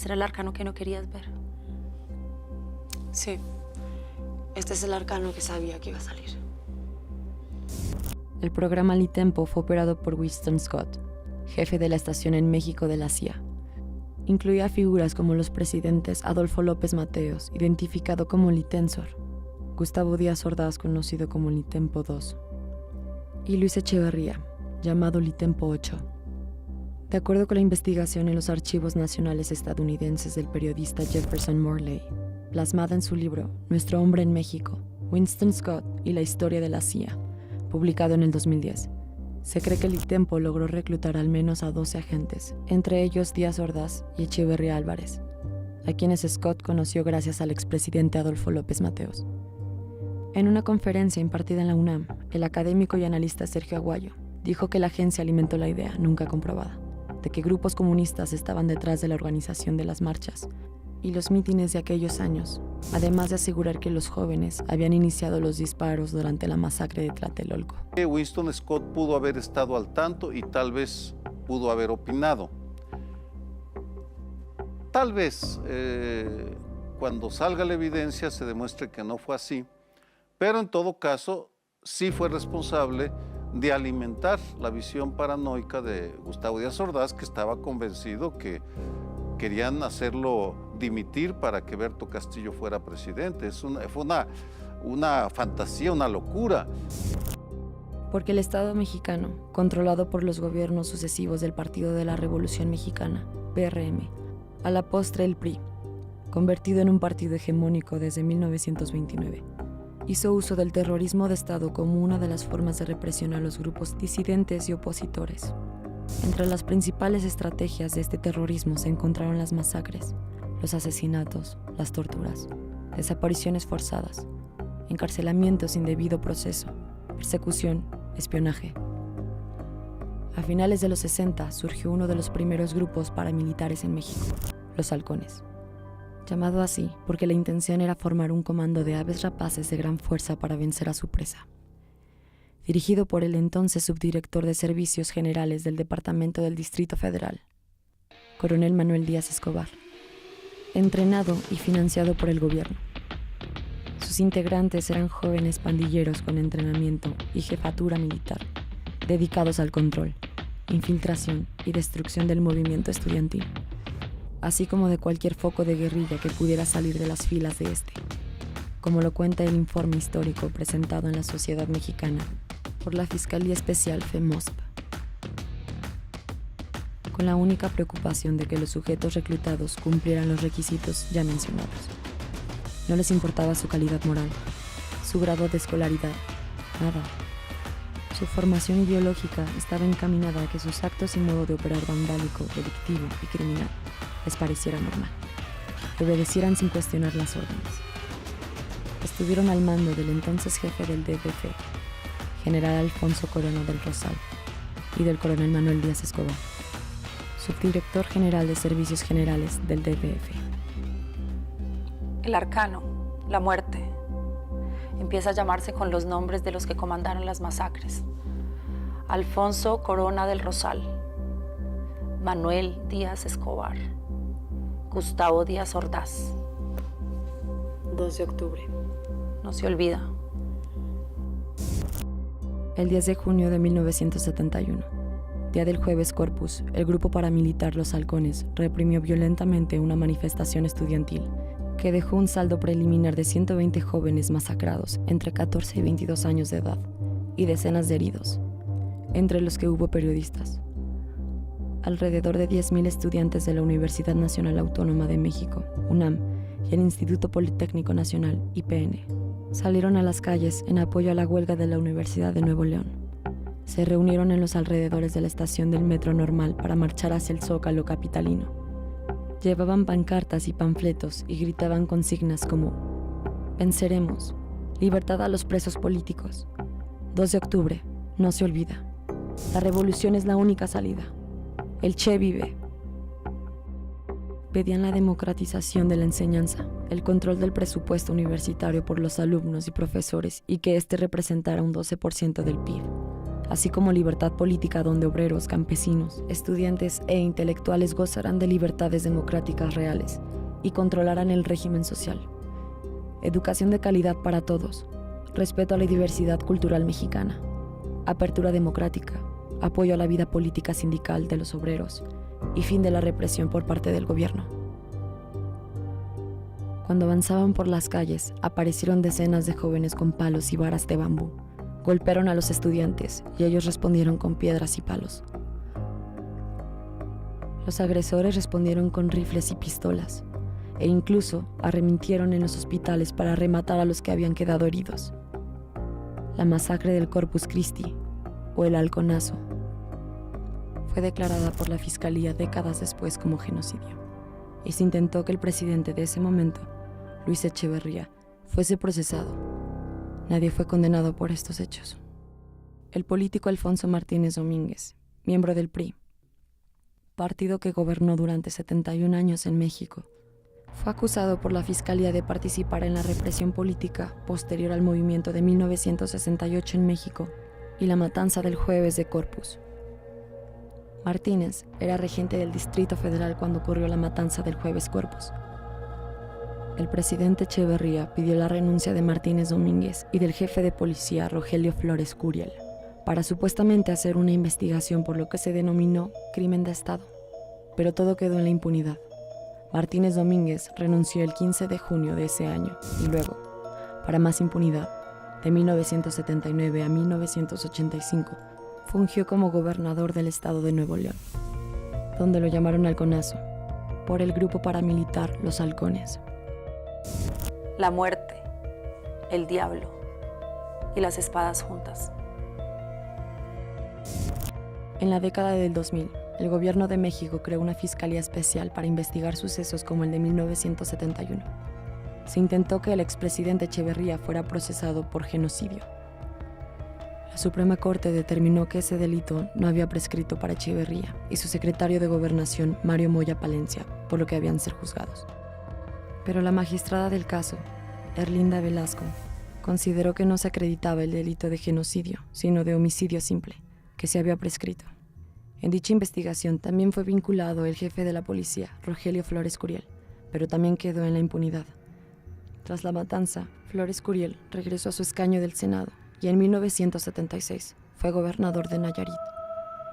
Ese era el arcano que no querías ver. Sí, este es el arcano que sabía que iba a salir. El programa Litempo fue operado por Winston Scott, jefe de la estación en México de la CIA. Incluía figuras como los presidentes Adolfo López Mateos, identificado como Litensor, Gustavo Díaz Ordaz, conocido como Litempo II, y Luis Echeverría, llamado Litempo VIII. De acuerdo con la investigación en los archivos nacionales estadounidenses del periodista Jefferson Morley, plasmada en su libro Nuestro hombre en México, Winston Scott y la historia de la CIA, publicado en el 2010, se cree que Litempo logró reclutar al menos a 12 agentes, entre ellos Díaz Ordaz y Echeverría Álvarez, a quienes Scott conoció gracias al expresidente Adolfo López Mateos. En una conferencia impartida en la UNAM, el académico y analista Sergio Aguayo dijo que la agencia alimentó la idea, nunca comprobada, de que grupos comunistas estaban detrás de la organización de las marchas y los mítines de aquellos años, además de asegurar que los jóvenes habían iniciado los disparos durante la masacre de Tlatelolco. Winston Scott pudo haber estado al tanto y tal vez pudo haber opinado. Tal vez cuando salga la evidencia se demuestre que no fue así, pero en todo caso sí fue responsable de alimentar la visión paranoica de Gustavo Díaz Ordaz, que estaba convencido que querían hacerlo dimitir para que Berto Castillo fuera presidente. Fue una fantasía, una locura. Porque el Estado mexicano, controlado por los gobiernos sucesivos del Partido de la Revolución Mexicana, PRM, a la postre el PRI, convertido en un partido hegemónico desde 1929, hizo uso del terrorismo de Estado como una de las formas de represión a los grupos disidentes y opositores. Entre las principales estrategias de este terrorismo se encontraron las masacres, los asesinatos, las torturas, desapariciones forzadas, encarcelamiento sin debido proceso, persecución, espionaje. A finales de los 60 surgió uno de los primeros grupos paramilitares en México, los halcones, llamado así porque la intención era formar un comando de aves rapaces de gran fuerza para vencer a su presa. Dirigido por el entonces subdirector de Servicios Generales del Departamento del Distrito Federal, Coronel Manuel Díaz Escobar, entrenado y financiado por el gobierno. Sus integrantes eran jóvenes pandilleros con entrenamiento y jefatura militar, dedicados al control, infiltración y destrucción del movimiento estudiantil, así como de cualquier foco de guerrilla que pudiera salir de las filas de este, como lo cuenta el informe histórico presentado en la sociedad mexicana por la Fiscalía Especial FEMOSP, con la única preocupación de que los sujetos reclutados cumplieran los requisitos ya mencionados. No les importaba su calidad moral, su grado de escolaridad, nada. Su formación ideológica estaba encaminada a que sus actos y modo de operar vandálico, delictivo y criminal les pareciera normal, que obedecieran sin cuestionar las órdenes. Estuvieron al mando del entonces jefe del DBF, general Alfonso Corona del Rosal, y del coronel Manuel Díaz Escobar, subdirector general de Servicios Generales del DBF. El arcano, la muerte, empieza a llamarse con los nombres de los que comandaron las masacres. Alfonso Corona del Rosal, Manuel Díaz Escobar, Gustavo Díaz Ordaz. 2 de octubre. No se olvida. El 10 de junio de 1971, día del Jueves Corpus, el grupo paramilitar Los Halcones reprimió violentamente una manifestación estudiantil que dejó un saldo preliminar de 120 jóvenes masacrados entre 14 y 22 años de edad y decenas de heridos, entre los que hubo periodistas. Alrededor de 10.000 estudiantes de la Universidad Nacional Autónoma de México, UNAM, y el Instituto Politécnico Nacional, IPN, salieron a las calles en apoyo a la huelga de la Universidad de Nuevo León. Se reunieron en los alrededores de la estación del Metro Normal para marchar hacia el Zócalo capitalino. Llevaban pancartas y panfletos y gritaban consignas como «Venceremos», «Libertad a los presos políticos», «2 de octubre, no se olvida», «La revolución es la única salida», «El Che vive». Pedían la democratización de la enseñanza, el control del presupuesto universitario por los alumnos y profesores y que éste representara un 12% del PIB, así como libertad política donde obreros, campesinos, estudiantes e intelectuales gozarán de libertades democráticas reales y controlarán el régimen social. Educación de calidad para todos, respeto a la diversidad cultural mexicana, apertura democrática, apoyo a la vida política sindical de los obreros y fin de la represión por parte del gobierno. Cuando avanzaban por las calles, aparecieron decenas de jóvenes con palos y varas de bambú. Golpearon a los estudiantes y ellos respondieron con piedras y palos. Los agresores respondieron con rifles y pistolas, e incluso arremetieron en los hospitales para rematar a los que habían quedado heridos. La masacre del Corpus Christi, o el Halconazo, fue declarada por la Fiscalía décadas después como genocidio, y se intentó que el presidente de ese momento, Luis Echeverría, fuese procesado. Nadie fue condenado por estos hechos. El político Alfonso Martínez Domínguez, miembro del PRI, partido que gobernó durante 71 años en México, fue acusado por la Fiscalía de participar en la represión política posterior al movimiento de 1968 en México y la matanza del Jueves de Corpus. Martínez era regente del Distrito Federal cuando ocurrió la matanza del Jueves Corpus. El presidente Echeverría pidió la renuncia de Martínez Domínguez y del jefe de policía Rogelio Flores Curiel para supuestamente hacer una investigación por lo que se denominó crimen de Estado, pero todo quedó en la impunidad. Martínez Domínguez renunció el 15 de junio de ese año y luego, para más impunidad, de 1979 a 1985, fungió como gobernador del estado de Nuevo León, donde lo llamaron Halconazo, por el grupo paramilitar Los Halcones. La muerte, el diablo y las espadas juntas. En la década del 2000, el gobierno de México creó una fiscalía especial para investigar sucesos como el de 1971. Se intentó que el expresidente Echeverría fuera procesado por genocidio. La Suprema Corte determinó que ese delito no había prescrito para Echeverría y su secretario de Gobernación, Mario Moya Palencia, por lo que habían de ser juzgados. Pero la magistrada del caso, Erlinda Velasco, consideró que no se acreditaba el delito de genocidio, sino de homicidio simple, que se había prescrito. En dicha investigación también fue vinculado el jefe de la policía, Rogelio Flores Curiel, pero también quedó en la impunidad. Tras la matanza, Flores Curiel regresó a su escaño del Senado y en 1976 fue gobernador de Nayarit.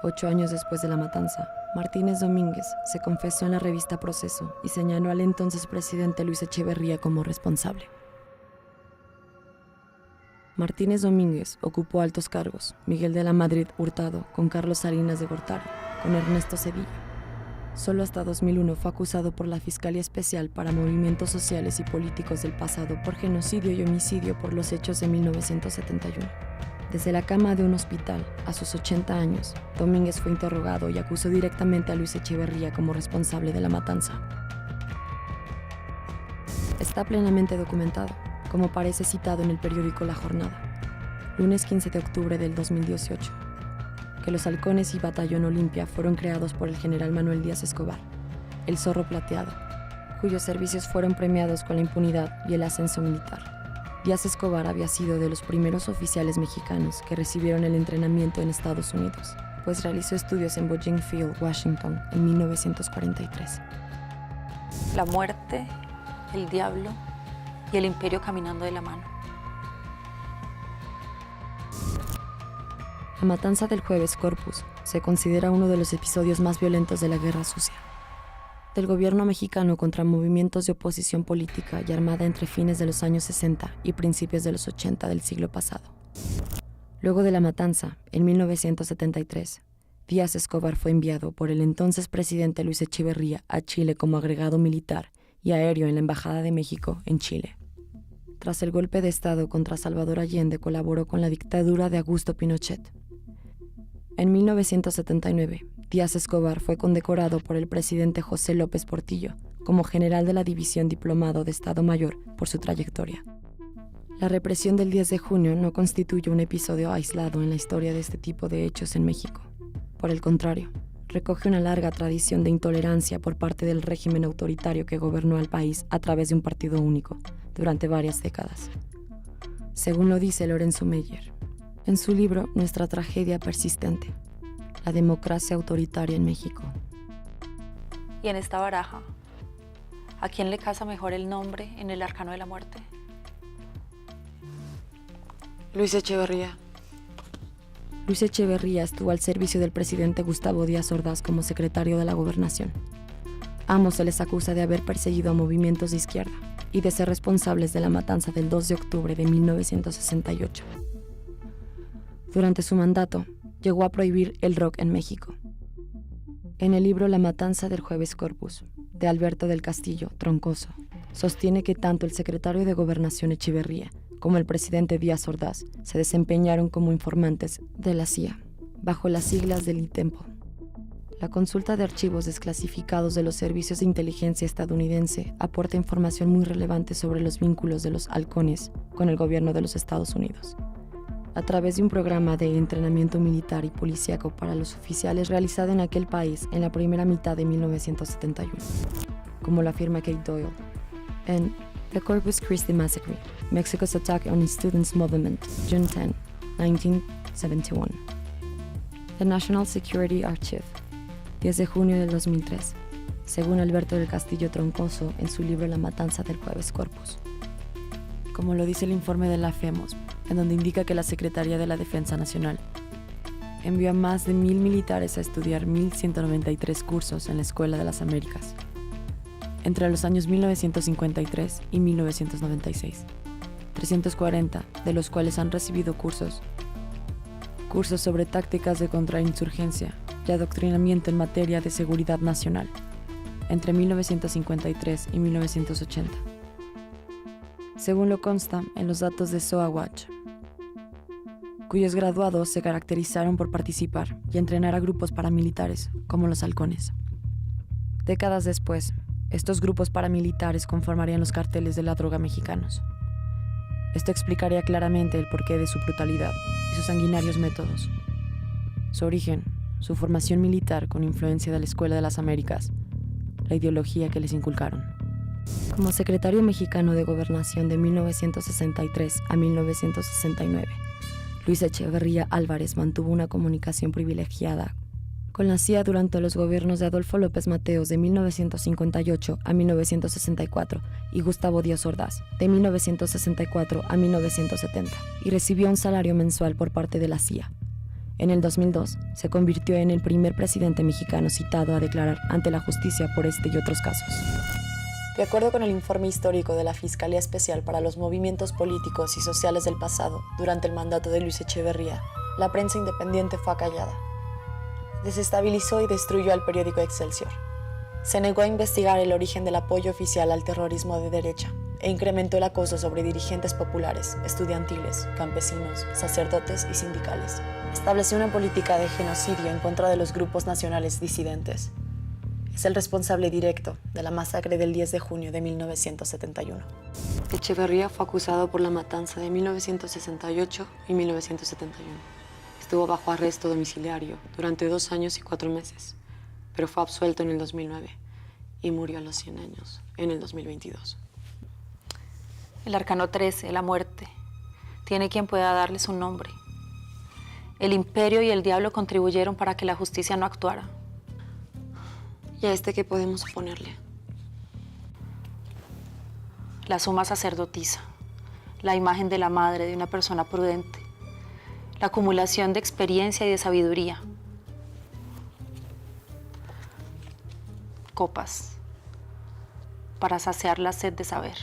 8 años después de la matanza, Martínez Domínguez se confesó en la revista Proceso y señaló al entonces presidente Luis Echeverría como responsable. Martínez Domínguez ocupó altos cargos: Miguel de la Madrid Hurtado con Carlos Salinas de Gortari, con Ernesto Zedillo. Solo hasta 2001 fue acusado por la Fiscalía Especial para Movimientos Sociales y Políticos del Pasado por genocidio y homicidio por los hechos de 1971. Desde la cama de un hospital, a sus 80 años, Domínguez fue interrogado y acusó directamente a Luis Echeverría como responsable de la matanza. Está plenamente documentado, como parece citado en el periódico La Jornada, lunes 15 de octubre del 2018, que los Halcones y Batallón Olimpia fueron creados por el general Manuel Díaz Escobar, el Zorro Plateado, cuyos servicios fueron premiados con la impunidad y el ascenso militar. Díaz Escobar había sido de los primeros oficiales mexicanos que recibieron el entrenamiento en Estados Unidos, pues realizó estudios en Boeing Field, Washington, en 1943. La muerte, el diablo y el imperio caminando de la mano. La matanza del Jueves Corpus se considera uno de los episodios más violentos de la Guerra Sucia, del gobierno mexicano contra movimientos de oposición política y armada entre fines de los años 60 y principios de los 80 del siglo pasado. Luego de la matanza, en 1973, Díaz Escobar fue enviado por el entonces presidente Luis Echeverría a Chile como agregado militar y aéreo en la Embajada de México en Chile. Tras el golpe de Estado contra Salvador Allende, colaboró con la dictadura de Augusto Pinochet. En 1979, Díaz Escobar fue condecorado por el presidente José López Portillo como general de la División Diplomado de Estado Mayor por su trayectoria. La represión del 10 de junio no constituye un episodio aislado en la historia de este tipo de hechos en México. Por el contrario, recoge una larga tradición de intolerancia por parte del régimen autoritario que gobernó al país a través de un partido único durante varias décadas. Según lo dice Lorenzo Meyer, En su libro Nuestra tragedia persistente, la democracia autoritaria en México. Y en esta baraja, ¿a quién le casa mejor el nombre en el arcano de la muerte? Luis Echeverría. Luis Echeverría estuvo al servicio del presidente Gustavo Díaz Ordaz como secretario de la Gobernación. A ambos se les acusa de haber perseguido a movimientos de izquierda y de ser responsables de la matanza del 2 de octubre de 1968. Durante su mandato, llegó a prohibir el rock en México. En el libro La matanza del Jueves Corpus, de Alberto del Castillo Troncoso, sostiene que tanto el secretario de Gobernación Echeverría como el presidente Díaz Ordaz se desempeñaron como informantes de la CIA, bajo las siglas del ITEMPO. La consulta de archivos desclasificados de los servicios de inteligencia estadounidense aporta información muy relevante sobre los vínculos de los halcones con el gobierno de los Estados Unidos. A través de un programa de entrenamiento militar y policíaco para los oficiales realizado en aquel país en la primera mitad de 1971, como lo afirma Kate Doyle en The Corpus Christi Massacre, Mexico's Attack on its Students Movement, June 10, 1971. The National Security Archive, 10 de junio del 2003, según Alberto del Castillo Troncoso en su libro La matanza del Jueves Corpus. Como lo dice el informe de la FEMOS, en donde indica que la Secretaría de la Defensa Nacional envió a más de 1,000 militares a estudiar 1,193 cursos en la Escuela de las Américas, entre los años 1953 y 1996, 340 de los cuales han recibido cursos sobre tácticas de contrainsurgencia y adoctrinamiento en materia de seguridad nacional, entre 1953 y 1980. Según lo consta en los datos de SOA Watch, cuyos graduados se caracterizaron por participar y entrenar a grupos paramilitares como los halcones. Décadas después, estos grupos paramilitares conformarían los cárteles de la droga mexicanos. Esto explicaría claramente el porqué de su brutalidad y sus sanguinarios métodos. Su origen, su formación militar con influencia de la Escuela de las Américas, la ideología que les inculcaron. Como secretario mexicano de Gobernación de 1963 a 1969, Luis Echeverría Álvarez mantuvo una comunicación privilegiada con la CIA durante los gobiernos de Adolfo López Mateos de 1958 a 1964 y Gustavo Díaz Ordaz de 1964 a 1970, y recibió un salario mensual por parte de la CIA. En el 2002, se convirtió en el primer presidente mexicano citado a declarar ante la justicia por este y otros casos. De acuerdo con el informe histórico de la Fiscalía Especial para los Movimientos Políticos y Sociales del pasado, durante el mandato de Luis Echeverría, la prensa independiente fue acallada. Desestabilizó y destruyó al periódico Excelsior. Se negó a investigar el origen del apoyo oficial al terrorismo de derecha e incrementó el acoso sobre dirigentes populares, estudiantiles, campesinos, sacerdotes y sindicales. Estableció una política de genocidio en contra de los grupos nacionales disidentes. Es el responsable directo de la masacre del 10 de junio de 1971. Echeverría fue acusado por la matanza de 1968 y 1971. Estuvo bajo arresto domiciliario durante 2 años y 4 meses, pero fue absuelto en el 2009 y murió a los 100 años en el 2022. El arcano 13, la muerte, tiene quien pueda darles un nombre. El imperio y el diablo contribuyeron para que la justicia no actuara. ¿Y a este qué podemos ponerle? La suma sacerdotisa, la imagen de la madre de una persona prudente, la acumulación de experiencia y de sabiduría. Copas para saciar la sed de saber.